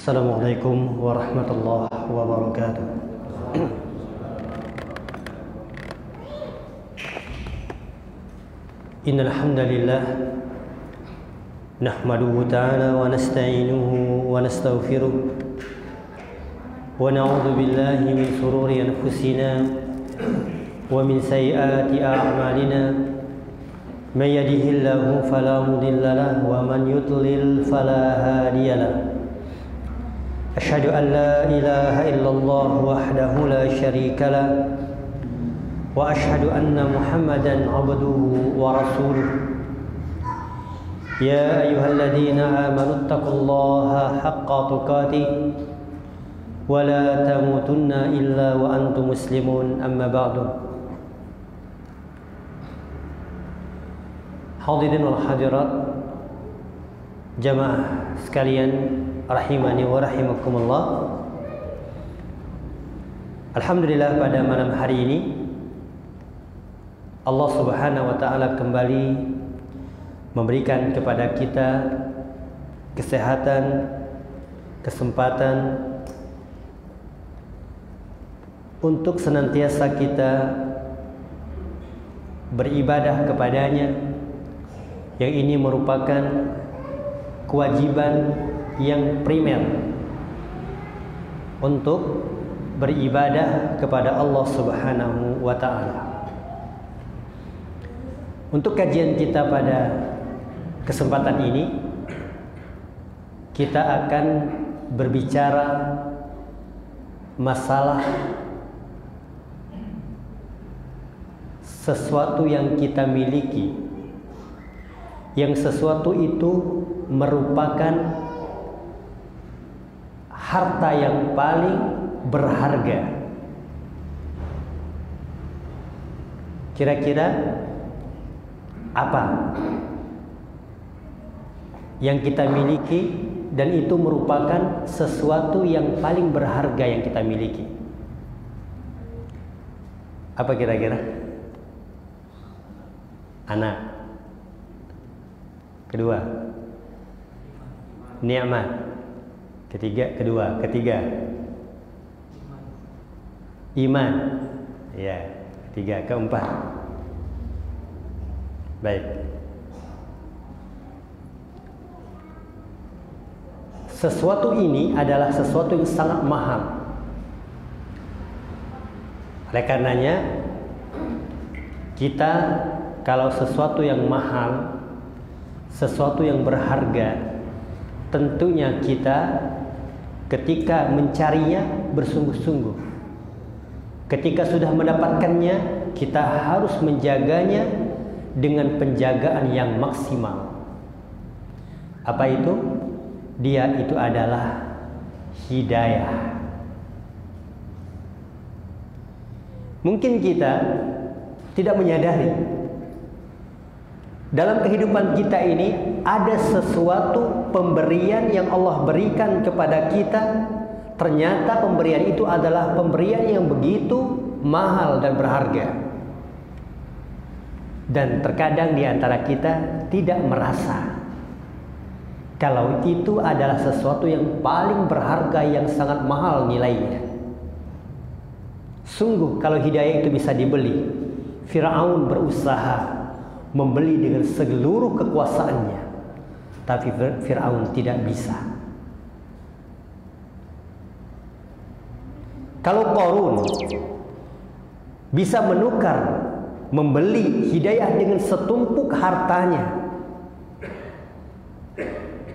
Assalamualaikum warahmatullahi wabarakatuh. Innal hamdalillah nahmaduhu ta'ala wa nasta'inuhu wa nastaghfiruh wa na'udzu billahi min shururi anfusina wa min sayyiati a'malina. Man yahdihillahu fala mudilla lahu wa man yudlil fala hadiya lahu. Asyhadu an la ilaha illallah wahdahu la syarika lah wa asyhadu anna Muhammadan abduhu wa rasuluh. Ya ayyuhalladzina amanu taqullaha haqqa tuqatih wa la tamutunna illa wa antum muslimun, amma ba'du. Hadirin wal hadirat, jamaah sekalian rahimani wa rahimakumullah. Alhamdulillah, pada malam hari ini Allah Subhanahu wa taala kembali memberikan kepada kita kesehatan, kesempatan untuk senantiasa kita beribadah kepadanya, yang ini merupakan kewajiban yang primer untuk beribadah kepada Allah Subhanahu wa taala. Untuk kajian kita pada kesempatan ini, kita akan berbicara masalah sesuatu yang kita miliki, yang sesuatu itu merupakan harta yang paling berharga. Kira-kira apa yang kita miliki dan itu merupakan sesuatu yang paling berharga yang kita miliki? Apa kira-kira? Anak. Kedua, nikmat. Ketiga, iman. Ya, ketiga, keempat. Baik. Sesuatu ini adalah sesuatu yang sangat mahal. Oleh karenanya, kita kalau sesuatu yang mahal, sesuatu yang berharga, tentunya kita ketika mencarinya bersungguh-sungguh. Ketika sudah mendapatkannya, kita harus menjaganya dengan penjagaan yang maksimal. Apa itu? Dia itu adalah hidayah. Mungkin kita tidak menyadari dalam kehidupan kita ini ada sesuatu pemberian yang Allah berikan kepada kita. Ternyata pemberian itu adalah pemberian yang begitu mahal dan berharga. Dan terkadang di antara kita tidak merasa kalau itu adalah sesuatu yang paling berharga, yang sangat mahal nilainya. Sungguh kalau hidayah itu bisa dibeli, Fir'aun berusaha membeli dengan seluruh kekuasaannya, tapi Fir'aun tidak bisa. Kalau Qarun bisa menukar, membeli hidayah dengan setumpuk hartanya,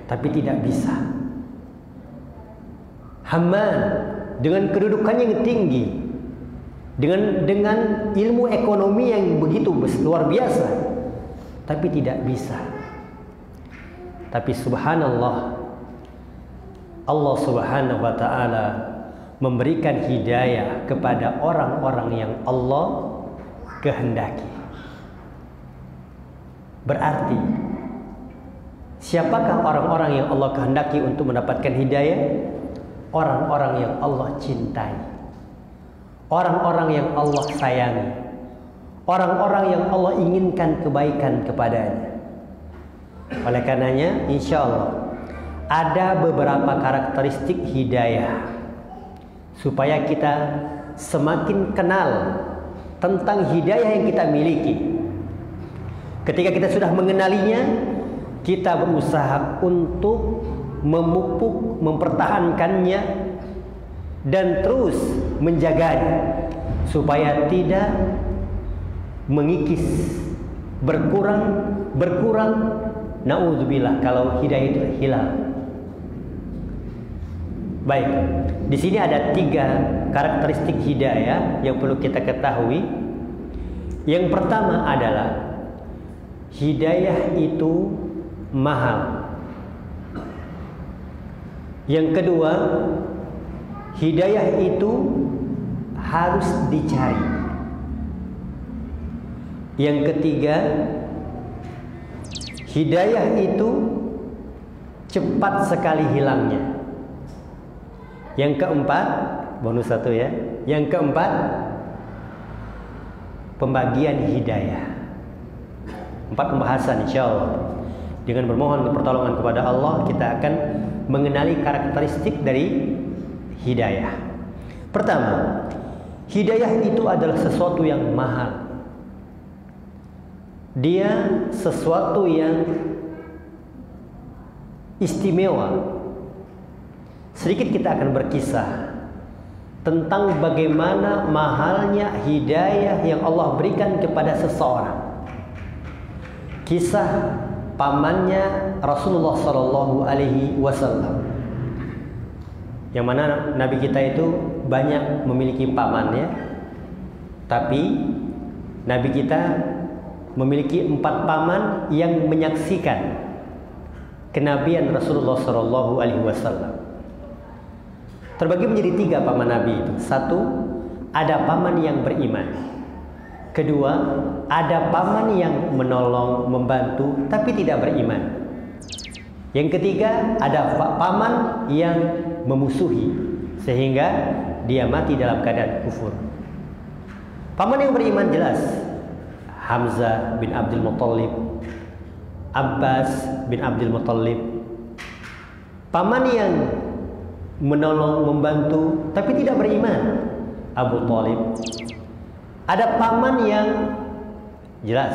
tapi tidak bisa. Haman dengan kedudukannya yang tinggi, dengan ilmu ekonomi yang begitu luar biasa, tapi tidak bisa. Tapi subhanallah, Allah Subhanahu wa taala memberikan hidayah kepada orang-orang yang Allah kehendaki. Berarti siapakah orang-orang yang Allah kehendaki untuk mendapatkan hidayah? Orang-orang yang Allah cintai, orang-orang yang Allah sayangi, orang-orang yang Allah inginkan kebaikan kepadanya. Oleh karenanya, insya Allah ada beberapa karakteristik hidayah supaya kita semakin kenal tentang hidayah yang kita miliki. Ketika kita sudah mengenalinya, kita berusaha untuk memupuk, mempertahankannya, dan terus menjaganya supaya tidak mengikis, berkurang. Na'udzubillah kalau hidayah itu hilang. Baik, di sini ada 3 karakteristik hidayah yang perlu kita ketahui. Yang pertama adalah hidayah itu mahal. Yang kedua, hidayah itu harus dicari. Yang ketiga, hidayah itu cepat sekali hilangnya. Yang keempat, bonus 1 ya. Yang keempat, pembagian hidayah. 4 pembahasan insyaallah. Dengan bermohon pertolongan kepada Allah, kita akan mengenali karakteristik dari hidayah. Pertama, hidayah itu adalah sesuatu yang mahal. Dia sesuatu yang istimewa. Sedikit kita akan berkisah tentang bagaimana mahalnya hidayah yang Allah berikan kepada seseorang. Kisah pamannya Rasulullah Shallallahu Alaihi Wasallam, yang mana Nabi kita itu banyak memiliki pamannya, tapi Nabi kita memiliki 4 paman yang menyaksikan kenabian Rasulullah Shallallahu Alaihi Wasallam. Terbagi menjadi 3 paman Nabi itu. 1, ada paman yang beriman. Kedua, ada paman yang menolong, membantu, tapi tidak beriman. Yang ketiga, ada paman yang memusuhi, sehingga dia mati dalam keadaan kufur. Paman yang beriman jelas, Hamzah bin Abdul Muttalib, Abbas bin Abdul Muttalib. Paman yang menolong, membantu, tapi tidak beriman, Abu Thalib. Ada paman yang jelas,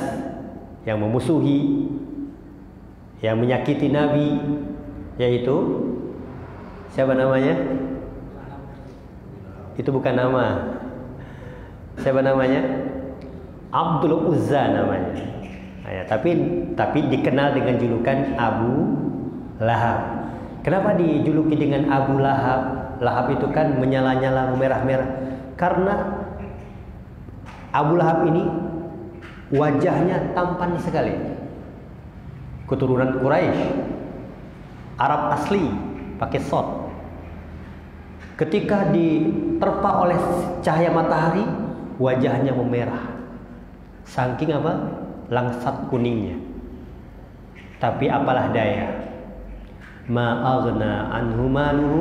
yang memusuhi, yang menyakiti Nabi, yaitu siapa namanya? Itu bukan nama. Siapa namanya? Abdul Uzza namanya. Ya, tapi dikenal dengan julukan Abu Lahab. Kenapa dijuluki dengan Abu Lahab? Lahab itu kan menyala-nyala, memerah-merah. Karena Abu Lahab ini wajahnya tampan sekali. Keturunan Quraisy, Arab asli, pakai short. Ketika diterpa oleh cahaya matahari, wajahnya memerah. Saking apa? Langsat kuningnya. Tapi apalah daya, ma'aghna anhu maluhu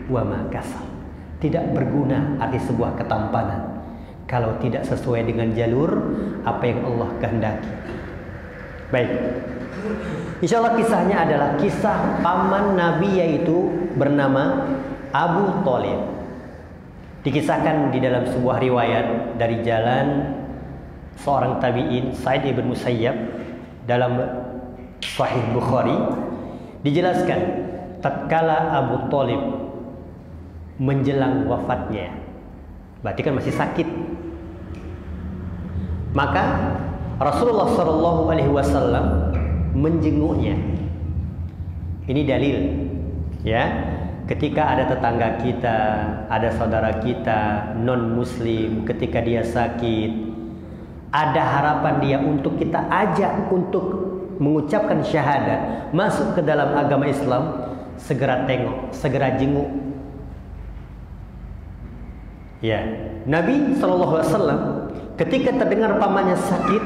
wa ma kasab. Tidak berguna arti sebuah ketampanan kalau tidak sesuai dengan jalur apa yang Allah kehendaki. Baik, insyaallah kisahnya adalah kisah paman Nabi, yaitu bernama Abu Thalib. Dikisahkan di dalam sebuah riwayat dari jalan seorang tabi'in, Sa'id ibn Musayyab, dalam Sahih Bukhari. Dijelaskan tatkala Abu Thalib menjelang wafatnya, berarti kan masih sakit, maka Rasulullah Shallallahu Alaihi Wasallam menjenguknya. Ini dalil, ya, ketika ada tetangga kita, ada saudara kita non muslim, ketika dia sakit, ada harapan dia untuk kita ajak untuk mengucapkan syahadat, masuk ke dalam agama Islam, segera tengok, segera jenguk. Ya, Nabi SAW ketika terdengar pamannya sakit,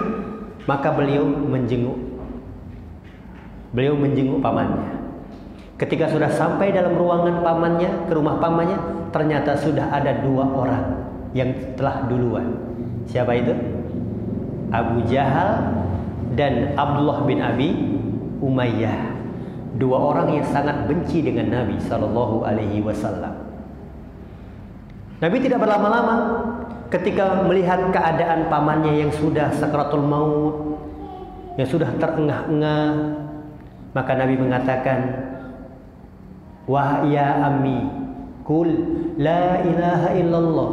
maka beliau menjenguk. Beliau menjenguk pamannya. Ketika sudah sampai dalam ruangan pamannya, ke rumah pamannya, ternyata sudah ada 2 orang yang telah duluan. Siapa itu? Abu Jahal dan Abdullah bin Abi Umayyah. dua orang yang sangat benci dengan Nabi Shallallahu Alaihi Wasallam. Nabi tidak berlama-lama ketika melihat keadaan pamannya yang sudah sakratul maut, yang sudah terengah-engah, maka Nabi mengatakan, wah ya ammi, kul la ilaha illallah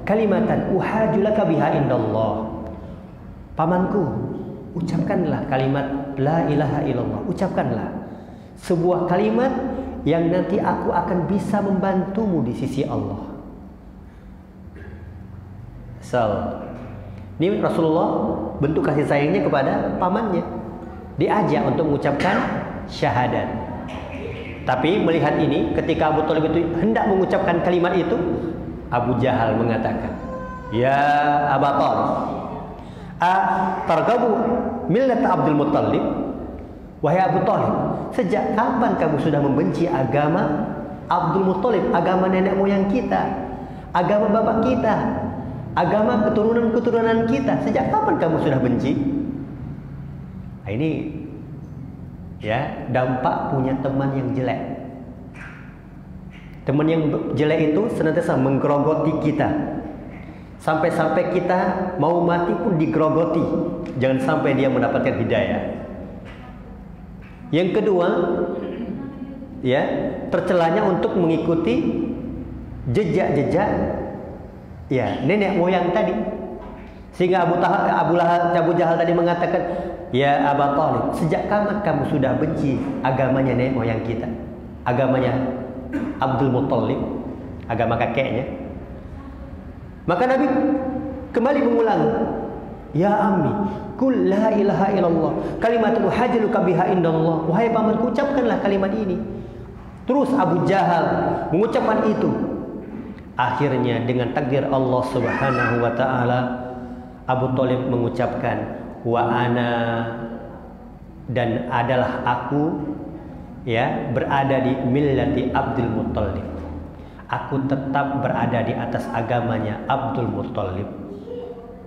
kalimatan uhajulaka biha indallah. Pamanku, ucapkanlah kalimat la ilaha illallah, ucapkanlah sebuah kalimat yang nanti aku akan bisa membantumu di sisi Allah. Ini Rasulullah bentuk kasih sayangnya kepada pamannya, diajak untuk mengucapkan syahadat. Tapi melihat ini, ketika Abu Thalib itu hendak mengucapkan kalimat itu, Abu Jahal mengatakan, ya Aba Thalib, targhabu millat Abdul Muttalib. Wahai Abu Thalib, sejak kapan kamu sudah membenci agama Abdul Muttalib, agama nenek moyang kita, agama bapak kita, agama keturunan-keturunan kita? Sejak kapan kamu sudah benci? Nah, ini ya dampak punya teman yang jelek. Teman yang jelek itu senantiasa menggerogoti kita. Sampai-sampai kita mau mati pun digerogoti. Jangan sampai dia mendapatkan hidayah. Yang kedua, ya, tercelanya untuk mengikuti jejak-jejak ya nenek moyang tadi. Sehingga Abu Jahal tadi mengatakan, ya Aba Thalib, sejak kapan kamu sudah benci agamanya nenek moyang kita, agamanya Abdul Muttalib, agama kakeknya? Maka Nabi kembali mengulang, ya ammi, kul la ilaha illallah kalimatun uhajluka biha indallah. Wahai pamanku, ucapkanlah kalimat ini. Terus Abu Jahal mengucapkan itu. Akhirnya dengan takdir Allah Subhanahu wa taala, Abu Thalib mengucapkan, wa ana, dan adalah aku ya berada di millati Abdul Muttalib. Aku tetap berada di atas agamanya Abdul Muttalib.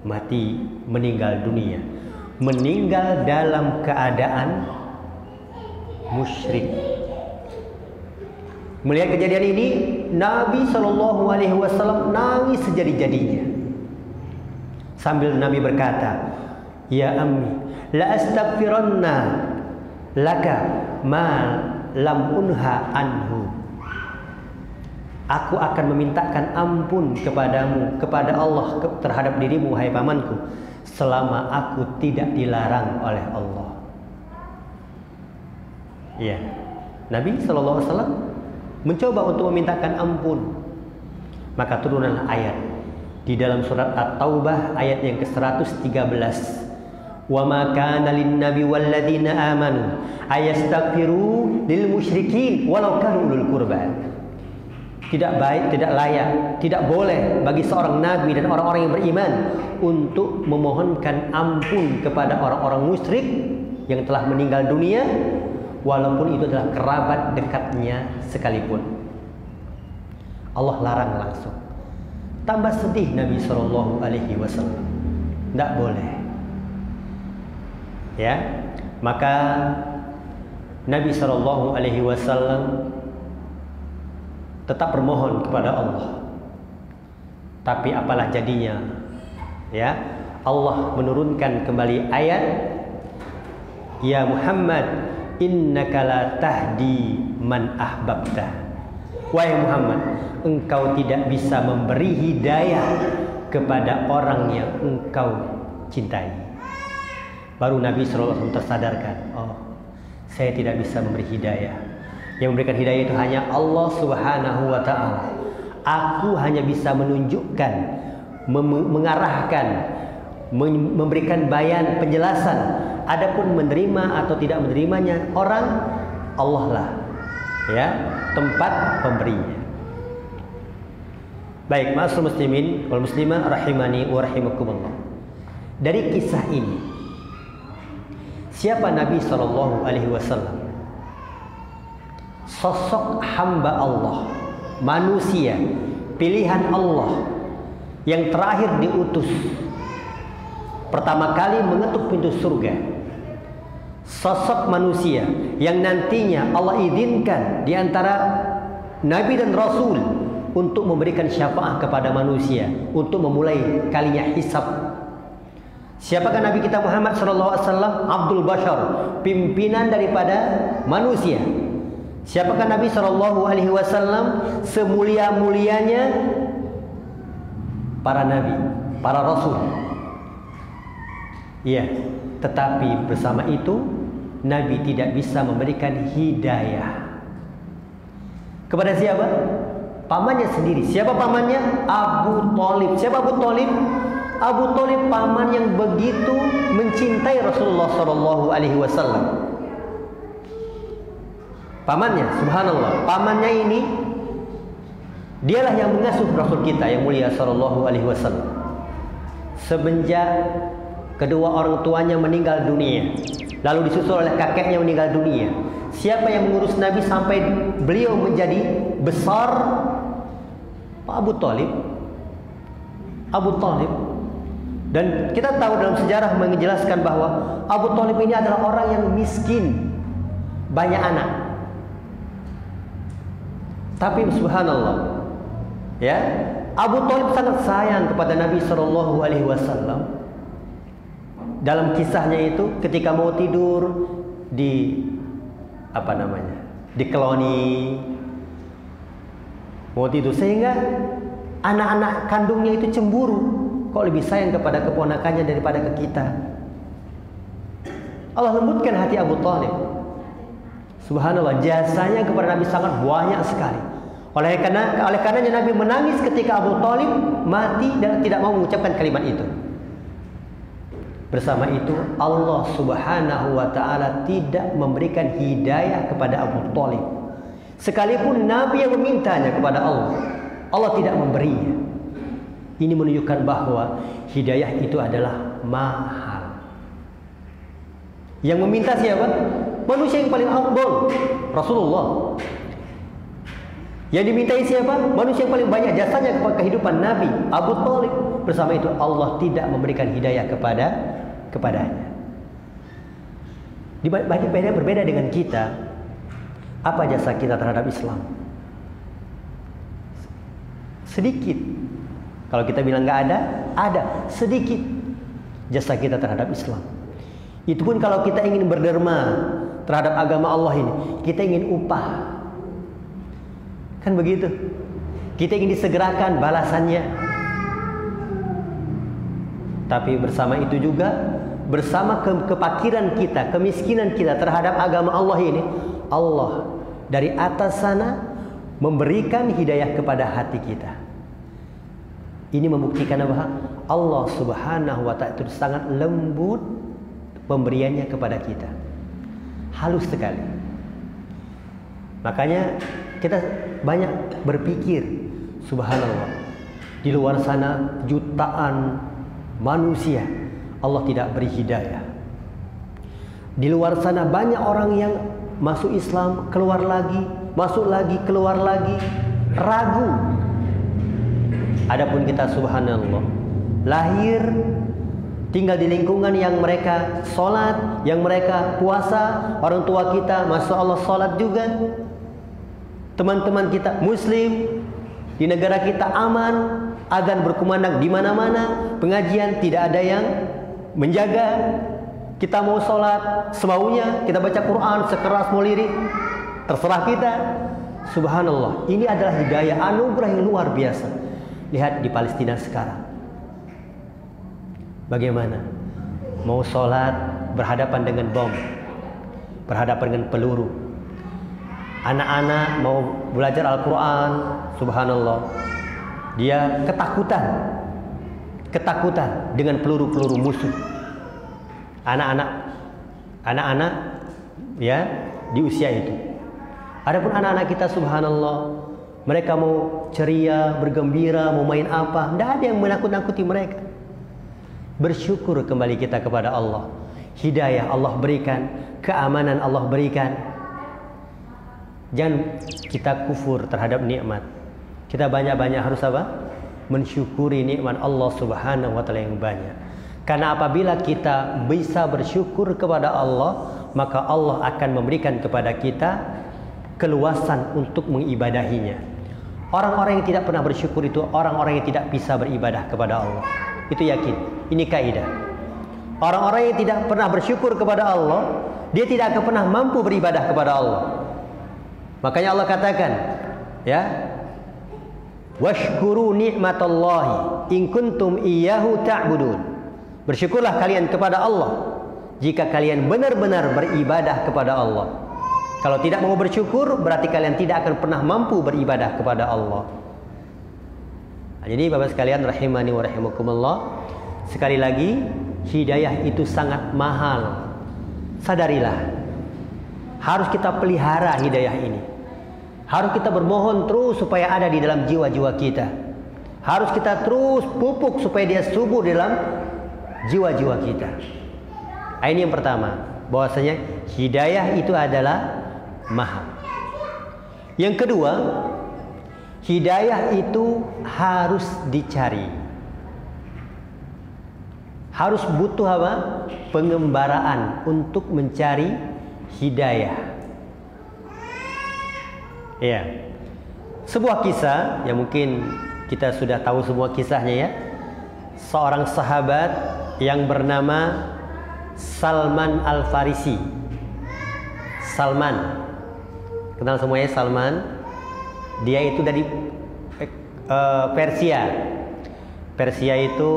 Mati, meninggal dunia, meninggal dalam keadaan musyrik. Melihat kejadian ini, Nabi Shallallahu Alaihi Wasallam nangis sejadi-jadinya. Sambil Nabi berkata, ya ammi, la astaghfiranna laka ma lam unha anhu. Aku akan memintakan ampun kepadamu, kepada Allah, terhadap dirimu, hai pamanku, selama aku tidak dilarang oleh Allah. Ya, Nabi Shallallahu Alaihi Wasallam mencoba untuk memintakan ampun. Maka turunlah ayat di dalam surat At-Taubah ayat yang ke-113. Wa ma kana lin-nabi walladzina amanu ayastaghfiru lil musyrikin walau kanu ulul qurba. Tidak baik, tidak layak, tidak boleh bagi seorang nabi dan orang-orang yang beriman untuk memohonkan ampun kepada orang-orang musyrik yang telah meninggal dunia, walaupun itu adalah kerabat dekatnya sekalipun. Allah larang langsung. Tambah sedih Nabi Shallallahu Alaihi Wasallam. Tidak boleh. Ya, maka Nabi Shallallahu Alaihi Wasallam tetap bermohon kepada Allah. Tapi apalah jadinya? Ya, Allah menurunkan kembali ayat, ya Muhammad, innaka la tahdi man ahbabta. Wahai Muhammad, engkau tidak bisa memberi hidayah kepada orang yang engkau cintai. Baru Nabi SAW tersadarkan, oh, saya tidak bisa memberi hidayah. Yang memberikan hidayah itu hanya Allah Subhanahu wa ta'ala. Aku hanya bisa menunjukkan, mengarahkan, memberikan bayan, penjelasan. Adapun menerima atau tidak menerimanya orang, Allah lah ya tempat pemberinya. Baik, ma'asyiral muslimin wal muslimat rahimani wa rahimakumullah. Dari kisah ini, siapa Nabi Shallallahu Alaihi Wasallam? Sosok hamba Allah, manusia, pilihan Allah yang terakhir diutus, pertama kali mengetuk pintu surga. sosok manusia yang nantinya Allah izinkan di antara Nabi dan Rasul untuk memberikan syafaat kepada manusia untuk memulai kalinya hisab. Siapakah Nabi kita Muhammad SAW? Abdul Bashar, pimpinan daripada manusia. Siapakah Nabi SAW? Semulia-mulianya para nabi, para rasul. Iya, tetapi bersama itu Nabi tidak bisa memberikan hidayah kepada siapa? Pamannya sendiri. Siapa pamannya? Abu Thalib. Siapa Abu Thalib? Abu Thalib paman yang begitu mencintai Rasulullah SAW. Pamannya, subhanallah, pamannya ini dialah yang mengasuh Rasul kita yang mulia SAW. Semenjak kedua orang tuanya meninggal dunia, lalu disusul oleh kakeknya meninggal dunia, siapa yang mengurus Nabi sampai beliau menjadi besar? Abu Thalib. Abu Thalib. Dan kita tahu dalam sejarah menjelaskan bahwa Abu Thalib ini adalah orang yang miskin, banyak anak. Tapi subhanallah, ya, Abu Thalib sangat sayang kepada Nabi SAW. Dalam kisahnya itu, ketika mau tidur di dikeloni, mau tidur, sehingga anak-anak kandungnya itu cemburu. Kok lebih sayang kepada keponakannya daripada ke kita? Allah lembutkan hati Abu Thalib. Subhanallah, jasanya kepada Nabi sangat banyak sekali. Oleh karenanya Nabi menangis ketika Abu Thalib mati dan tidak mau mengucapkan kalimat itu. Bersama itu Allah Subhanahu wa taala tidak memberikan hidayah kepada Abu Thalib. Sekalipun Nabi yang memintanya kepada Allah, Allah tidak memberinya. Ini menunjukkan bahwa hidayah itu adalah mahal. Yang meminta siapa? Manusia yang paling afdal, Rasulullah. Yang dimintai siapa? Manusia yang paling banyak jasanya kepada kehidupan Nabi, Abu Thalib. Bersama itu Allah tidak memberikan hidayah kepadanya. Berbeda dengan kita. Apa jasa kita terhadap Islam? Sedikit. Kalau kita bilang nggak ada sedikit jasa kita terhadap Islam. Itu pun kalau kita ingin berderma terhadap agama Allah ini, kita ingin upah. Kan begitu. Kita ingin disegerakan balasannya. Tapi bersama itu juga, bersama kepakiran kita, kemiskinan kita terhadap agama Allah ini, Allah dari atas sana memberikan hidayah kepada hati kita. Ini membuktikan apa? Allah Subhanahu wa ta'ala itu sangat lembut pemberiannya kepada kita. Halus sekali. Makanya kita banyak berpikir, subhanallah, di luar sana jutaan manusia Allah tidak beri hidayah. Di luar sana banyak orang yang masuk Islam, keluar lagi, masuk lagi, keluar lagi, ragu. Adapun kita subhanallah, lahir tinggal di lingkungan yang mereka sholat, yang mereka puasa, orang tua kita masya Allah sholat juga, teman-teman kita muslim, di negara kita aman, adzan berkumandang di mana-mana, pengajian tidak ada yang menjaga, kita mau sholat semaunya, kita baca Quran sekeras mau lirik, terserah kita. Subhanallah, ini adalah hidayah, anugerah yang luar biasa. Lihat di Palestina sekarang, bagaimana mau sholat berhadapan dengan bom, berhadapan dengan peluru. Anak-anak mau belajar Al-Quran, subhanallah, dia ketakutan dengan peluru-peluru musuh. Anak-anak ya di usia itu. Adapun anak-anak kita subhanallah, mereka mau ceria, bergembira, mau main apa, tidak ada yang menakut-nakuti mereka. Bersyukur kembali kita kepada Allah. Hidayah Allah berikan, keamanan Allah berikan. Jangan kita kufur terhadap nikmat. Kita banyak-banyak harus apa? Mensyukuri nikmat Allah Subhanahu wa ta'ala yang banyak. Karena apabila kita bisa bersyukur kepada Allah, maka Allah akan memberikan kepada kita keluasan untuk mengibadahinya. Orang-orang yang tidak pernah bersyukur itu orang-orang yang tidak bisa beribadah kepada Allah. Itu yakin. Ini kaidah. Orang-orang yang tidak pernah bersyukur kepada Allah, dia tidak akan pernah mampu beribadah kepada Allah. Makanya Allah katakan, ya, washkuru ni'matallahi in kuntum iyyahu ta'budun. Bersyukurlah kalian kepada Allah jika kalian benar-benar beribadah kepada Allah. Kalau tidak mau bersyukur, berarti kalian tidak akan pernah mampu beribadah kepada Allah. Nah, jadi Bapak sekalian rahimani wa rahimakumullah, sekali lagi hidayah itu sangat mahal. Sadarilah, harus kita pelihara hidayah ini. Harus kita bermohon terus supaya ada di dalam jiwa-jiwa kita. Harus kita terus pupuk supaya dia subur dalam jiwa-jiwa kita. Nah, ini yang pertama, bahwasanya hidayah itu adalah mahal. Yang kedua, hidayah itu harus dicari. Harus butuh apa? Pengembaraan untuk mencari hidayah. Ya. Sebuah kisah yang mungkin kita sudah tahu semua kisahnya, ya. Seorang sahabat yang bernama Salman Al-Farisi. Salman, kenal semuanya Salman. Dia itu dari Persia. Persia itu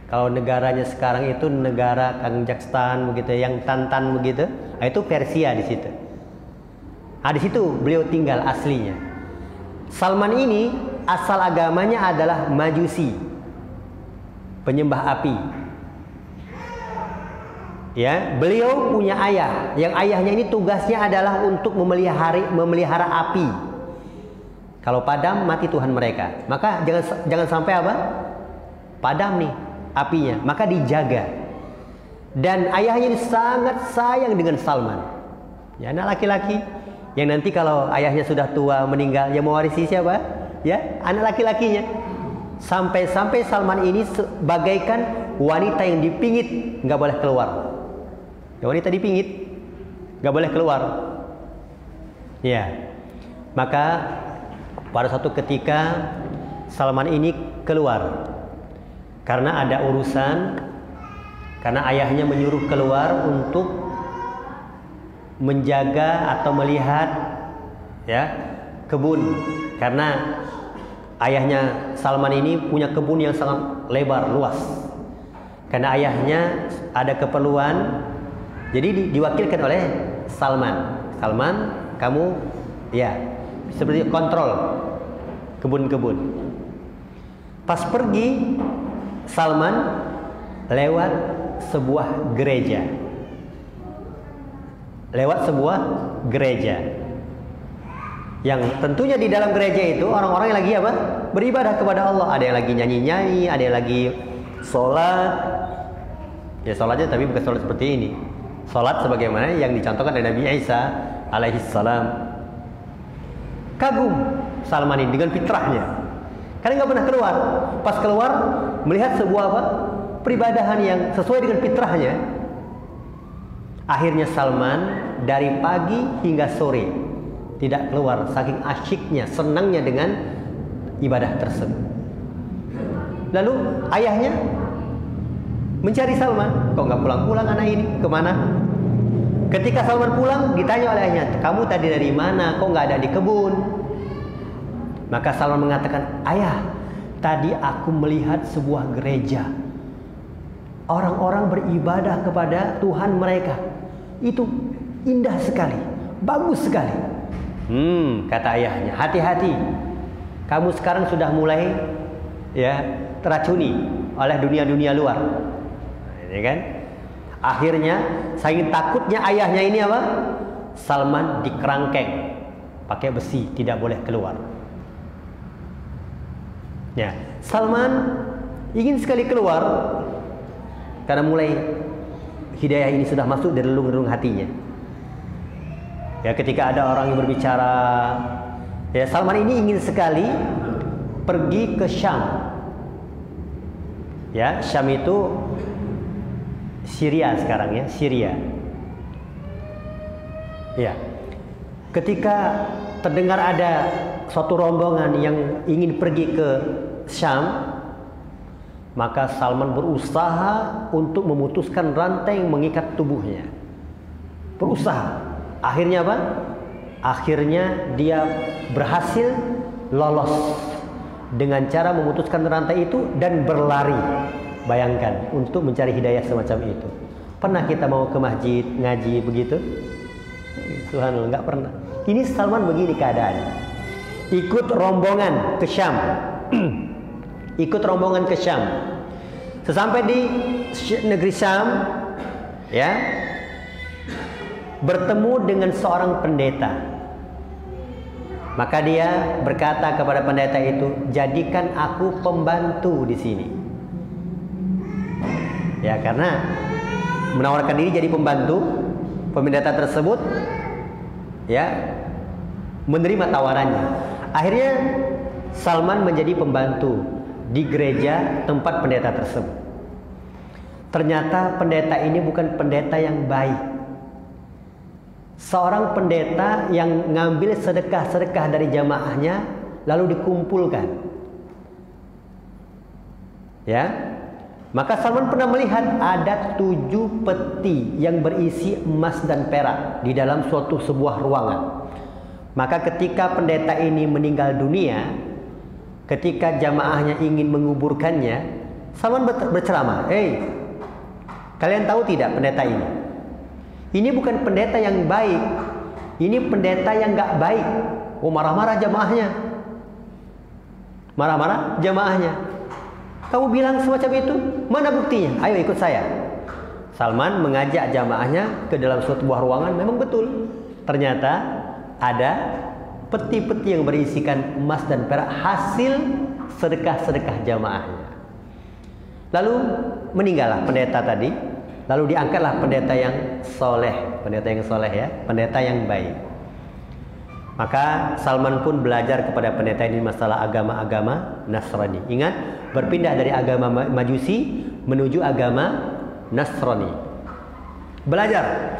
kalau negaranya sekarang itu negara Kazakhstan begitu, yang Tantan begitu. Nah, itu Persia di situ. Nah, di situ beliau tinggal aslinya. Salman ini asal agamanya adalah Majusi, penyembah api. Ya, beliau punya ayah, yang ayahnya ini tugasnya adalah untuk memelihara api. Kalau padam, mati Tuhan mereka. Maka jangan sampai apa? Padam nih apinya, maka dijaga. Dan ayahnya ini sangat sayang dengan Salman. Ya, anak laki-laki yang nanti kalau ayahnya sudah tua meninggal, yang mewarisi siapa? Ya, anak laki-lakinya. Sampai-sampai Salman ini bagaikan wanita yang dipingit, nggak boleh keluar. Ya, wanita dipingit, nggak boleh keluar. Ya, maka pada suatu ketika Salman ini keluar karena ada urusan, karena ayahnya menyuruh keluar untuk menjaga atau melihat, ya, kebun. Karena ayahnya Salman ini punya kebun yang sangat lebar, luas. Karena ayahnya ada keperluan, jadi diwakilkan oleh Salman. Salman, kamu ya seperti kontrol kebun-kebun. Pas pergi, Salman lewat sebuah gereja. Lewat sebuah gereja. Yang tentunya di dalam gereja itu orang-orang yang lagi apa? Beribadah kepada Allah. Ada yang lagi nyanyi-nyanyi, ada yang lagi sholat. Ya, sholatnya tapi bukan sholat seperti ini. Sholat sebagaimana yang dicontohkan oleh Nabi Isa alaihissalam. Kagum Salman ini dengan fitrahnya, karena nggak pernah keluar. Pas keluar melihat sebuah apa? Peribadahan yang sesuai dengan fitrahnya. Akhirnya Salman dari pagi hingga sore tidak keluar, saking asyiknya, senangnya dengan ibadah tersebut. Lalu ayahnya mencari Salman, kok nggak pulang-pulang anak ini, kemana? Ketika Salman pulang, ditanya oleh ayahnya, kamu tadi dari mana? Kok nggak ada di kebun? Maka Salman mengatakan, ayah, tadi aku melihat sebuah gereja. Orang-orang beribadah kepada Tuhan mereka. Itu indah sekali, bagus sekali. Kata ayahnya, hati-hati. Kamu sekarang sudah mulai ya teracuni oleh dunia-dunia luar. Ya kan? Akhirnya saking takutnya ayahnya ini apa? Salman dikerangkeng pakai besi, tidak boleh keluar. Ya, Salman ingin sekali keluar karena mulai hidayah ini sudah masuk dari relung-relung hatinya. Ya, ketika ada orang yang berbicara, ya Salman ini ingin sekali pergi ke Syam. Ya, Syam itu Syria sekarang, ya, Syria. Ya. Ketika terdengar ada suatu rombongan yang ingin pergi ke Syam, maka Salman berusaha untuk memutuskan rantai yang mengikat tubuhnya. Berusaha. Akhirnya apa? Akhirnya dia berhasil lolos dengan cara memutuskan rantai itu dan berlari. Bayangkan, untuk mencari hidayah semacam itu. Pernah kita mau ke masjid ngaji begitu? Subhanallah, nggak pernah. Ini Salman begini keadaannya. Ikut rombongan ke Syam. Ikut rombongan ke Syam. Sesampai di negeri Syam, ya, bertemu dengan seorang pendeta. Maka dia berkata kepada pendeta itu, jadikan aku pembantu di sini. Ya, karena menawarkan diri jadi pembantu, pendeta tersebut ya menerima tawarannya. Akhirnya Salman menjadi pembantu di gereja tempat pendeta tersebut. Ternyata pendeta ini bukan pendeta yang baik. Seorang pendeta yang ngambil sedekah-sedekah dari jamaahnya lalu dikumpulkan. Ya. Maka Salman pernah melihat ada 7 peti yang berisi emas dan perak di dalam suatu sebuah ruangan. Maka ketika pendeta ini meninggal dunia, ketika jamaahnya ingin menguburkannya, Salman berceramah, kalian tahu tidak pendeta ini? Ini bukan pendeta yang baik, ini pendeta yang gak baik. Oh, marah-marah jamaahnya. Marah-marah jamaahnya. Kamu bilang semacam itu? Mana buktinya? Ayo ikut saya. Salman mengajak jamaahnya ke dalam suatu buah ruangan. Memang betul. Ternyata ada peti-peti yang berisikan emas dan perak hasil sedekah-sedekah jamaahnya. Lalu meninggallah pendeta tadi. Lalu diangkatlah pendeta yang soleh. Pendeta yang soleh ya. Pendeta yang baik. Maka Salman pun belajar kepada pendeta ini masalah agama-agama Nasrani. Ingat, berpindah dari agama Majusi menuju agama Nasrani. Belajar.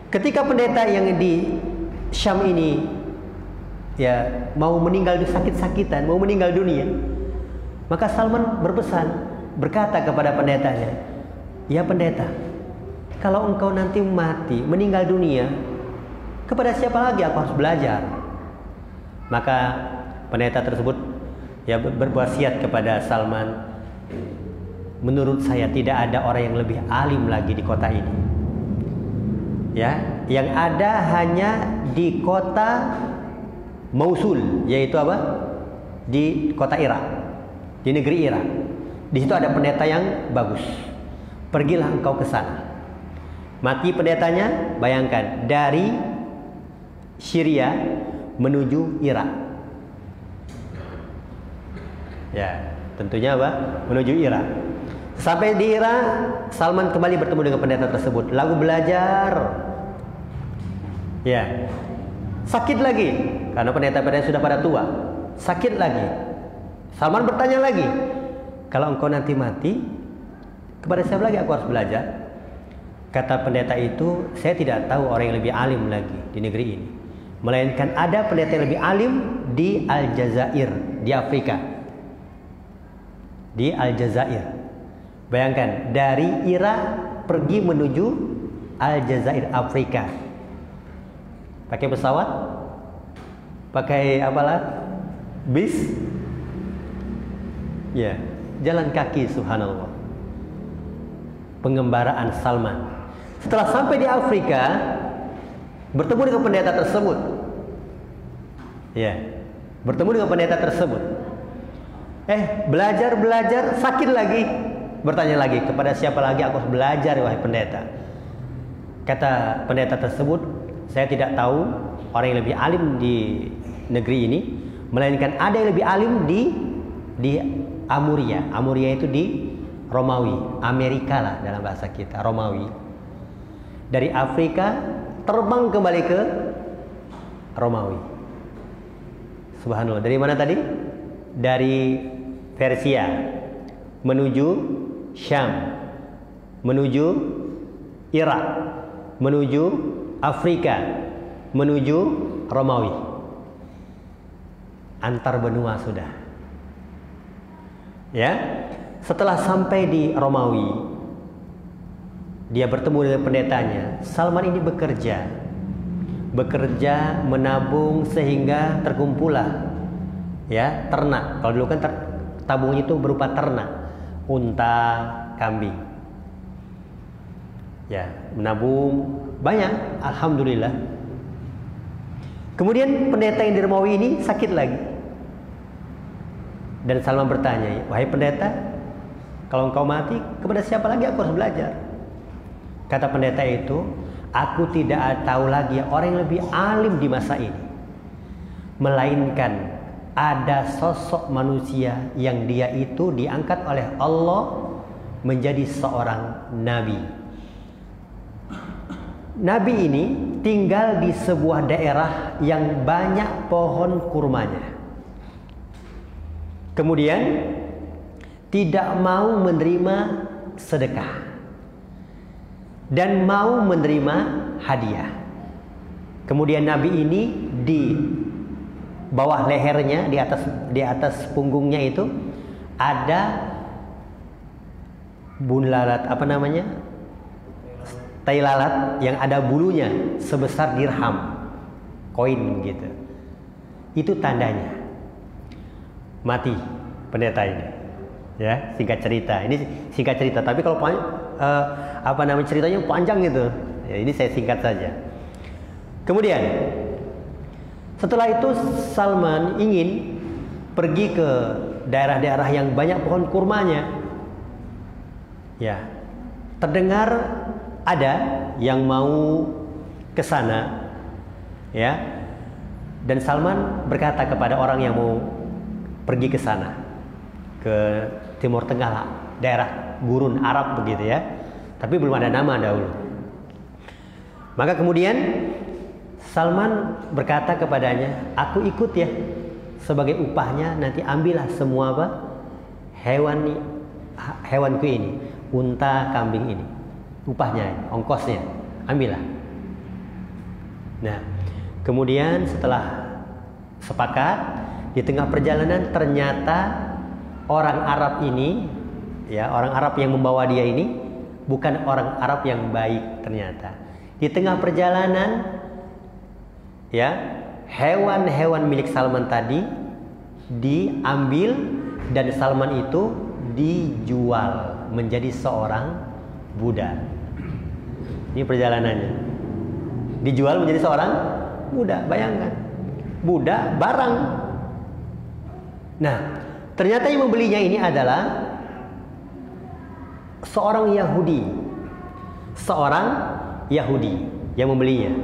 Ketika pendeta yang di Syam ini ya mau meninggal sakit-sakitan, mau meninggal dunia, maka Salman berpesan, berkata kepada pendetanya, ya pendeta, kalau engkau nanti mati, meninggal dunia, kepada siapa lagi aku harus belajar? Maka pendeta tersebut ya berwasiat kepada Salman, menurut saya tidak ada orang yang lebih alim lagi di kota ini. Ya, yang ada hanya di kota Mosul, yaitu apa? Di kota Irak, di negeri Irak. Di situ ada pendeta yang bagus. Pergilah engkau ke sana. Mati pendetanya, bayangkan dari Syria menuju Irak. Ya, tentunya apa? Menuju Irak. Sampai di Irak, Salman kembali bertemu dengan pendeta tersebut. Lalu belajar. Ya. Sakit lagi karena pendeta-pendeta sudah pada tua. Sakit lagi. Salman bertanya lagi, kalau engkau nanti mati, kepada siapa lagi aku harus belajar? Kata pendeta itu, saya tidak tahu orang yang lebih alim lagi di negeri ini, melainkan ada pendeta yang lebih alim di Aljazair, di Afrika. Di Aljazair. Bayangkan, dari Irak pergi menuju Aljazair, Afrika. Pakai pesawat? Pakai apalah? Bis? Ya, jalan kaki, subhanallah. Pengembaraan Salman. Setelah sampai di Afrika, bertemu dengan pendeta tersebut. Ya, bertemu dengan pendeta tersebut. Belajar, sakit lagi. Bertanya lagi, kepada siapa lagi aku harus belajar, wahai pendeta? Kata pendeta tersebut, saya tidak tahu orang yang lebih alim di negeri ini, melainkan ada yang lebih alim di Amuria. Amuria itu di Romawi, Amerika lah dalam bahasa kita, Romawi. Dari Afrika terbang kembali ke Romawi. Subhanallah. Dari mana tadi? Dari Persia menuju Syam, menuju Irak, menuju Afrika, menuju Romawi. Antar benua sudah. Ya. Setelah sampai di Romawi, dia bertemu dengan pendetanya. Salman ini bekerja menabung sehingga terkumpullah ya ternak. Kalau dulu kan tabungnya itu berupa ternak, unta, kambing. Ya, menabung banyak, alhamdulillah. Kemudian pendeta yang di Romawi ini sakit lagi. Dan Salman bertanya, "Wahai pendeta, kalau engkau mati, kepada siapa lagi aku harus belajar?" Kata pendeta itu, "Aku tidak tahu lagi orang yang lebih alim di masa ini, melainkan ada sosok manusia yang dia itu diangkat oleh Allah menjadi seorang nabi. Nabi ini tinggal di sebuah daerah yang banyak pohon kurmanya. Kemudian tidak mau menerima sedekah dan mau menerima hadiah. Kemudian Nabi ini di bawah lehernya, di atas punggungnya itu ada bunlalat, tai lalat yang ada bulunya sebesar dirham, koin gitu. Itu tandanya mati pendeta ini. Ya, singkat cerita. Ini singkat cerita, tapi kalau ceritanya panjang gitu. Ya, ini saya singkat saja. Kemudian setelah itu Salman ingin pergi ke daerah-daerah yang banyak pohon kurmanya. Ya, terdengar ada yang mau ke sana. Ya. Dan Salman berkata kepada orang yang mau pergi ke sana, ke Timur Tengah lah, daerah gurun Arab begitu ya. Tapi belum ada nama dahulu. Maka kemudian Salman berkata kepadanya, "Aku ikut ya, sebagai upahnya nanti ambillah semua hewanku ini, unta, kambing ini, upahnya, ongkosnya, ambillah." Nah, kemudian setelah sepakat, di tengah perjalanan ternyata orang Arab ini, ya, orang Arab yang membawa dia ini bukan orang Arab yang baik ternyata. Di tengah perjalanan, ya, hewan-hewan milik Salman tadi diambil dan Salman itu dijual menjadi seorang budak. Ini perjalanannya. Dijual menjadi seorang budak, bayangkan. Budak barang. Nah, ternyata yang membelinya ini adalah seorang Yahudi. Seorang Yahudi yang membelinya.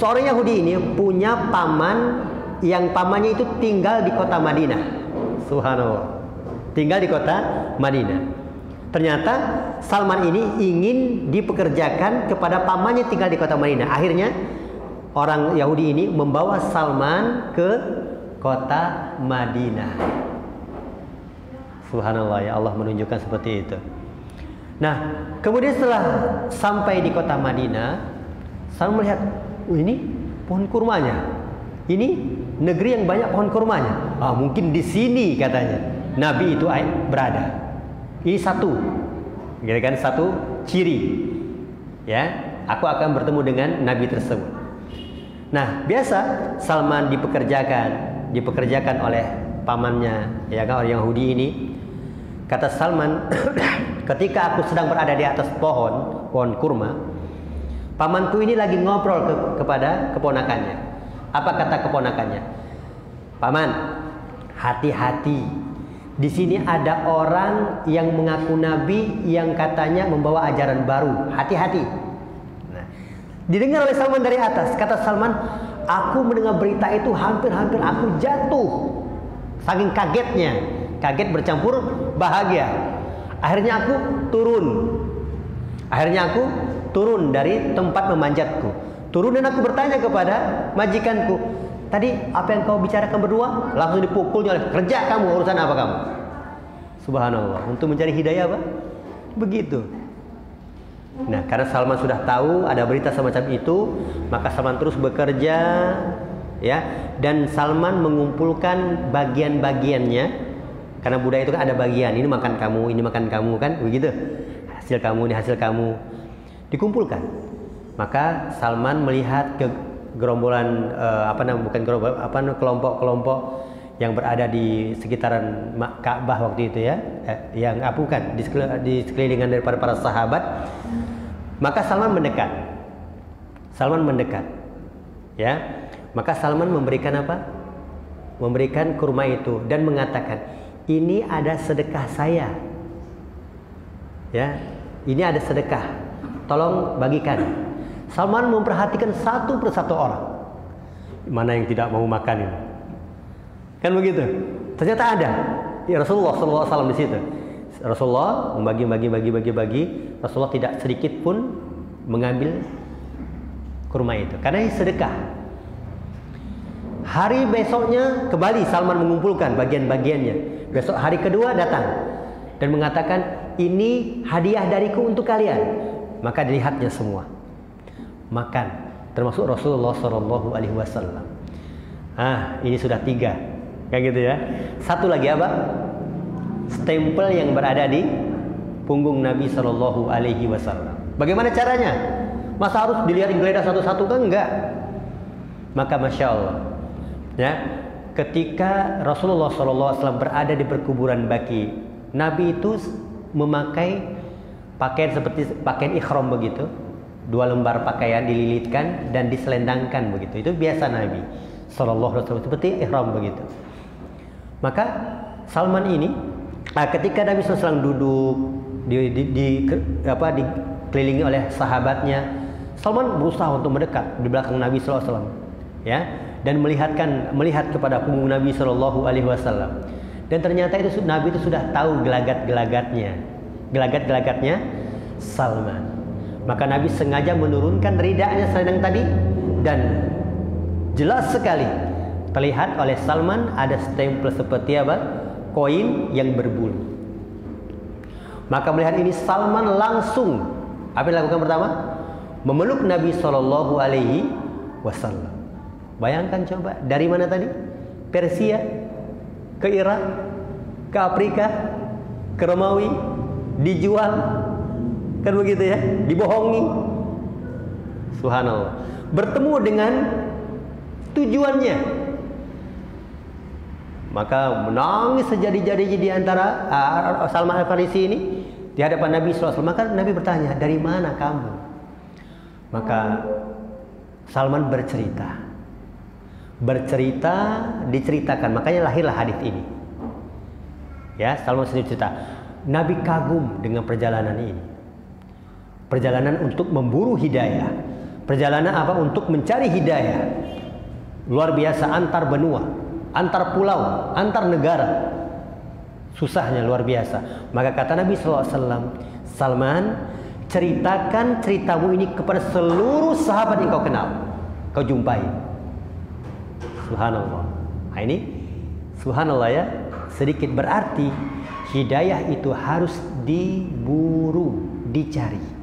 Seorang Yahudi ini punya paman yang pamannya itu tinggal di kota Madinah. Subhanallah. Tinggal di kota Madinah. Ternyata Salman ini ingin dipekerjakan kepada pamannya tinggal di kota Madinah. Akhirnya orang Yahudi ini membawa Salman ke kota Madinah. Subhanallah, ya Allah menunjukkan seperti itu. Nah, kemudian setelah sampai di kota Madinah, Salman melihat, ini pohon kurmanya. Ini negeri yang banyak pohon kurmanya. Mungkin di sini katanya Nabi itu berada. Ini satu, gitu kan, satu ciri. Ya, aku akan bertemu dengan Nabi tersebut. Nah, biasa Salman dipekerjakan oleh pamannya, ya kan, orang Yahudi ini. Kata Salman, ketika aku sedang berada di atas pohon kurma, pamanku ini lagi ngobrol kepada keponakannya. Apa kata keponakannya? "Paman, hati-hati. Di sini ada orang yang mengaku nabi yang katanya membawa ajaran baru. Hati-hati." Nah, didengar oleh Salman dari atas. Kata Salman, "Aku mendengar berita itu hampir-hampir aku jatuh. Saking kagetnya. Kaget bercampur bahagia. Akhirnya aku turun dari tempat memanjatku. Turun dan aku bertanya kepada majikanku, 'Tadi apa yang kau bicarakan berdua?' Langsung dipukulnya oleh, 'Kerja kamu, urusan apa kamu?' Subhanallah, untuk mencari hidayah, Pak. Begitu. Nah, karena Salman sudah tahu ada berita semacam itu, maka Salman terus bekerja, ya, dan Salman mengumpulkan bagian-bagiannya, karena budaya itu kan ada bagian, ini makan kamu kan, begitu, hasil kamu, ini hasil kamu, dikumpulkan. Maka Salman melihat ke gerombolan kelompok-kelompok yang berada di sekitaran Ka'bah waktu itu, ya, yang di sekelilingan daripada para sahabat. Maka Salman mendekat, ya. Maka Salman memberikan apa? Memberikan kurma itu dan mengatakan, ini ada sedekah saya, ya, ini ada sedekah, tolong bagikan. Salman memperhatikan satu persatu orang, mana yang tidak mau makan ini. Kan begitu. Ternyata ada. Ya, Rasulullah SAW di situ. Rasulullah membagi. Rasulullah tidak sedikit pun mengambil kurma itu, karena ini sedekah. Hari besoknya kembali Salman mengumpulkan bagian-bagiannya. Besok hari kedua datang dan mengatakan, ini hadiah dariku untuk kalian. Maka dilihatnya semua makan, termasuk Rasulullah SAW. Ini sudah 3. Kayak gitu, ya. Satu lagi apa? Stempel yang berada di punggung Nabi SAW. Bagaimana caranya? Masa harus dilihat geledah satu-satu? Kan enggak. Maka Masya Allah, ya, ketika Rasulullah SAW berada di perkuburan Baqi, Nabi itu memakai pakaian seperti pakaian ikhram begitu, 2 lembar pakaian dililitkan dan diselendangkan begitu. Itu biasa Nabi SAW, seperti ikhram begitu. Maka Salman ini, ketika Nabi SAW duduk dikelilingi oleh sahabatnya, Salman berusaha untuk mendekat di belakang Nabi SAW, ya, dan melihat kepada punggung Nabi SAW. Dan ternyata itu Nabi itu sudah tahu gelagat-gelagatnya Salman. Maka Nabi sengaja menurunkan ridanya selendang tadi, dan jelas sekali terlihat oleh Salman ada stempel seperti apa? Koin yang berbulu. Maka melihat ini Salman langsung apa yang dilakukan pertama? Memeluk Nabi SAW. Bayangkan coba, dari mana tadi? Persia ke Irak, ke Afrika, ke Romawi, dijual, kan begitu, ya, dibohongi. Subhanallah. Bertemu dengan tujuannya. Maka menangis sejadi-jadinya di antara Salman Al-Farisi ini di hadapan Nabi SAW. Maka Nabi bertanya, dari mana kamu? Maka Salman diceritakan. Makanya lahirlah hadis ini. Ya, Salman sendiri cerita. Nabi kagum dengan perjalanan ini. Perjalanan untuk memburu hidayah. Perjalanan apa? Untuk mencari hidayah. Luar biasa, antar benua, antar pulau, antar negara. Susahnya luar biasa. Maka kata Nabi SAW, Salman, ceritakan ceritamu ini kepada seluruh sahabat yang kau kenal, kau jumpai. Subhanallah. Nah, ini subhanallah, ya, sedikit berarti hidayah itu harus diburu, dicari.